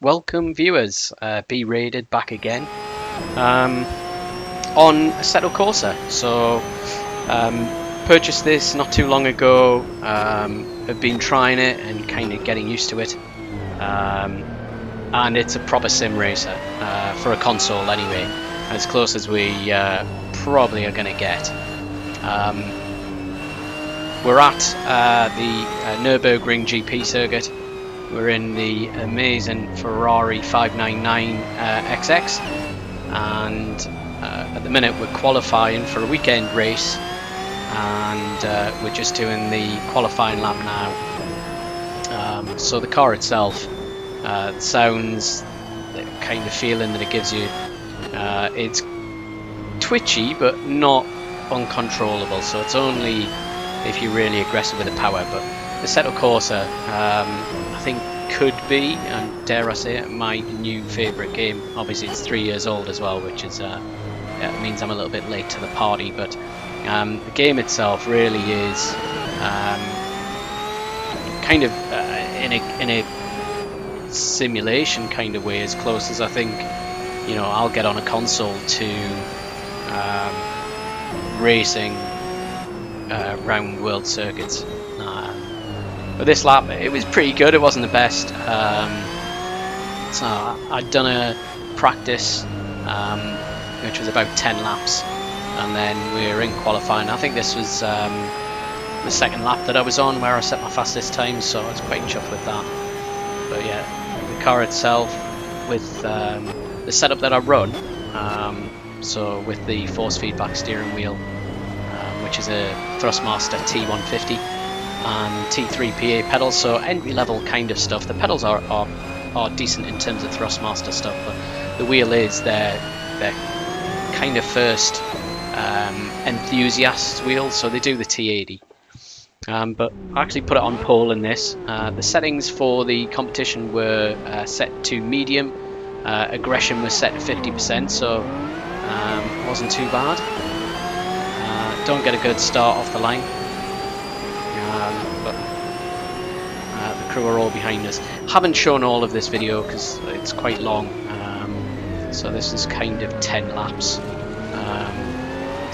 welcome viewers, Be Rated back again on Assetto Corsa. So purchased this not too long ago, have been trying it and kind of getting used to it, and it's a proper sim racer for a console anyway, as close as we probably are going to get. We're at the Nürburgring GP circuit. We're in the amazing Ferrari 599XX, and at the minute we're qualifying for a weekend race, and we're just doing the qualifying lap now. So the car itself, the sounds, the kind of feeling that it gives you, it's twitchy but not uncontrollable, so it's only if you're really aggressive with the power. But the Assetto Corsa, I think, could be, and dare I say it, my new favourite game. Obviously it's 3 years old as well, which is it means I'm a little bit late to the party, but the game itself really is kind of in a simulation kind of way, as close as I think I'll get on a console to racing round world circuits. But this lap, it was pretty good. It wasn't the best. So I'd done a practice, which was about 10 laps, and then we were in qualifying. I think this was the second lap that I was on where I set my fastest time, so I was quite chuffed with that. But yeah, the car itself, with the setup that I run, so with the force feedback steering wheel, which is a Thrustmaster T150 and T3 PA pedals, so entry level kind of stuff. The pedals are decent in terms of Thrustmaster stuff, but the wheel is their kind of first enthusiast wheel, so they do the T80. But I actually put it on pole in this. The settings for the competition were set to medium. Aggression was set to 50%, so wasn't too bad. Don't get a good start off the line, but the crew are all behind us. Haven't shown all of this video because it's quite long, so this is kind of 10 laps,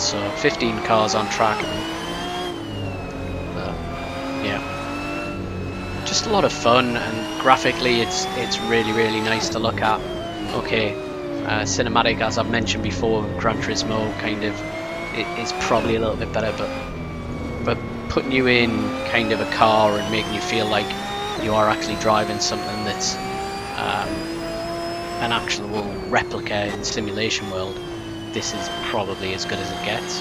so 15 cars on track. Yeah, just a lot of fun, and graphically it's really nice to look at. Okay, cinematic, as I've mentioned before, Gran Turismo kind of is probably a little bit better, but putting you in kind of a car and making you feel like you are actually driving something that's an actual replica in the simulation world, this is probably as good as it gets.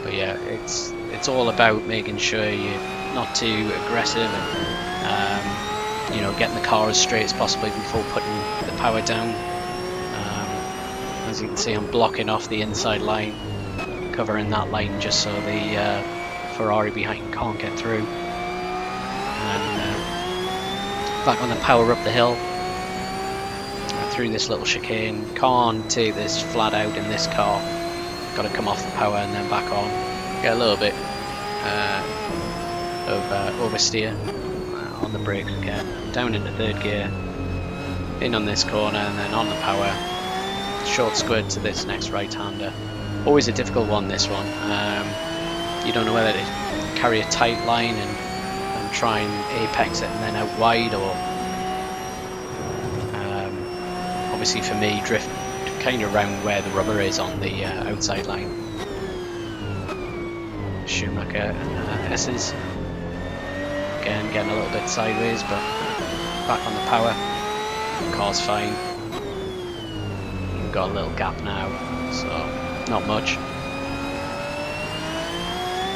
But yeah, it's all about making sure you're not too aggressive, and getting the car as straight as possible before putting the power down. As you can see, I'm blocking off the inside line, covering that line just so the Ferrari behind can't get through. And back on the power up the hill, through this little chicane. Can't take this flat out in this car. Got to come off the power and then back on. Get a little bit of oversteer on the brakes. Get down into third gear, in on this corner, and then on the power. Short squirt to this next right-hander. Always a difficult one, this one. You don't know whether to carry a tight line and try and apex it and then out wide, or obviously for me, drift kind of around where the rubber is on the outside line. Schumacher and S's. Again, getting a little bit sideways, but back on the power. The car's fine. Got a little gap now, so not much.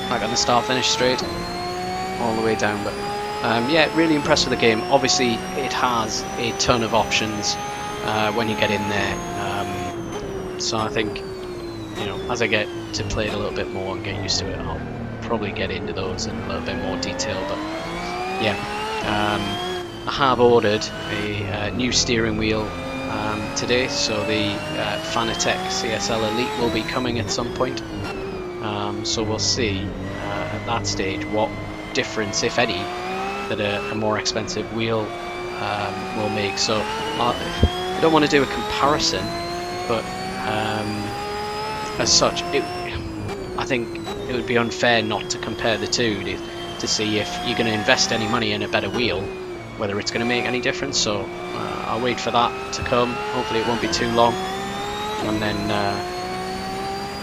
Back on the start finish straight all the way down, but yeah, really impressed with the game. Obviously it has a ton of options when you get in there, so I think as I get to play it a little bit more and get used to it, I'll probably get into those in a little bit more detail. But yeah, I have ordered a new steering wheel today, so the Fanatec CSL Elite will be coming at some point, so we'll see at that stage what difference, if any, that a more expensive wheel will make. So I don't want to do a comparison, but as such, I think it would be unfair not to compare the two to see if you're going to invest any money in a better wheel, whether it's going to make any difference. So I'll wait for that to come. Hopefully it won't be too long, and then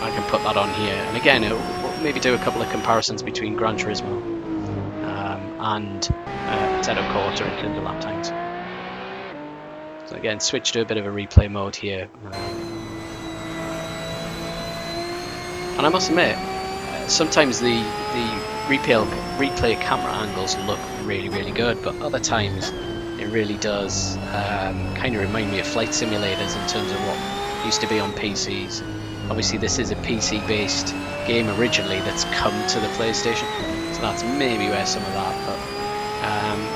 I can put that on here. And again, we'll maybe do a couple of comparisons between Gran Turismo and Assetto Corsa in terms of lap times. So again, switch to a bit of a replay mode here. And I must admit, sometimes the replay camera angles look really, really good, but other times it really does kind of remind me of flight simulators in terms of what used to be on PCs. Obviously this is a PC based game originally that's come to the PlayStation, so that's maybe where some of that, but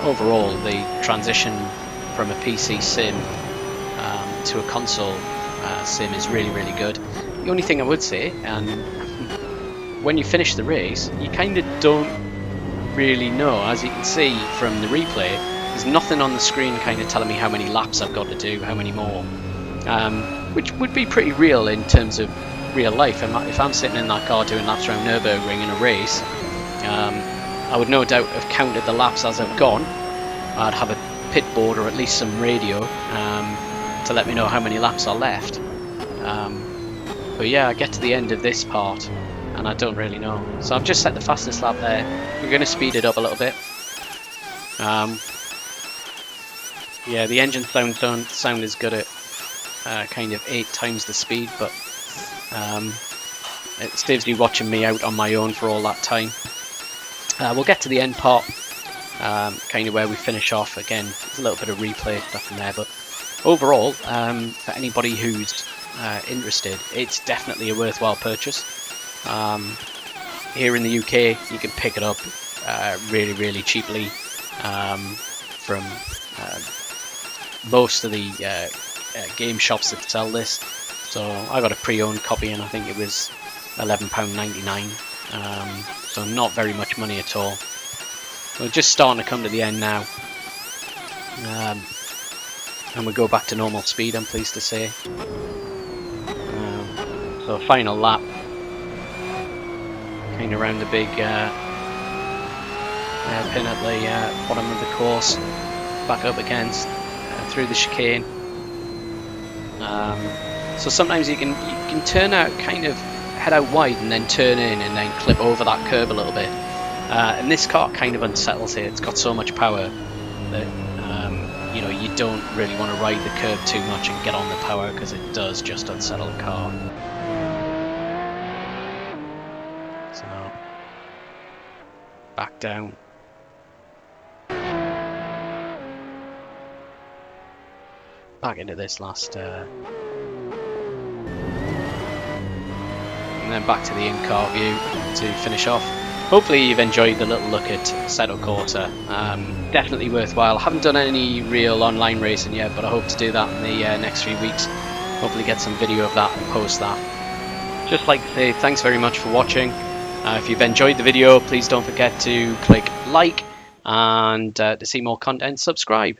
overall the transition from a PC sim to a console sim is really, really good. The only thing I would say, and when you finish the race, you kind of don't really know. As you can see from the replay, there's nothing on the screen kind of telling me how many laps I've got to do, how many more, which would be pretty real in terms of real life. If I'm sitting in that car doing laps around Nürburgring in a race, I would no doubt have counted the laps as I've gone. I'd have a pit board or at least some radio to let me know how many laps are left. But yeah, I get to the end of this part and I don't really know. So I've just set the fastest lap there. We're going to speed it up a little bit. Yeah, the engine sound don't sound as good at kind of 8 times the speed, but it saves you watching me out on my own for all that time. We'll get to the end part, kind of where we finish off. Again, there's a little bit of replay stuff in there, but overall, for anybody who's interested, it's definitely a worthwhile purchase. Here in the UK, you can pick it up really, really cheaply from most of the game shops that sell this. So I got a pre-owned copy and I think it was £11.99, so not very much money at all. We're just starting to come to the end now, and we go back to normal speed, I'm pleased to say. So final lap, kind of around the big pin at the bottom of the course, back up against through the chicane. So sometimes you can turn out, kind of head out wide and then turn in and then clip over that curb a little bit. And this car kind of unsettles it. It's got so much power that you know, you don't really want to ride the curb too much and get on the power, because it does just unsettle the car. So back down. Back into this last and then back to the in-car view to finish off. Hopefully you've enjoyed the little look at Assetto Corsa. Definitely worthwhile. I haven't done any real online racing yet, but I hope to do that in the next few weeks. Hopefully get some video of that and post that. Just like to say thanks very much for watching. If you've enjoyed the video, please don't forget to click like, and to see more content, subscribe.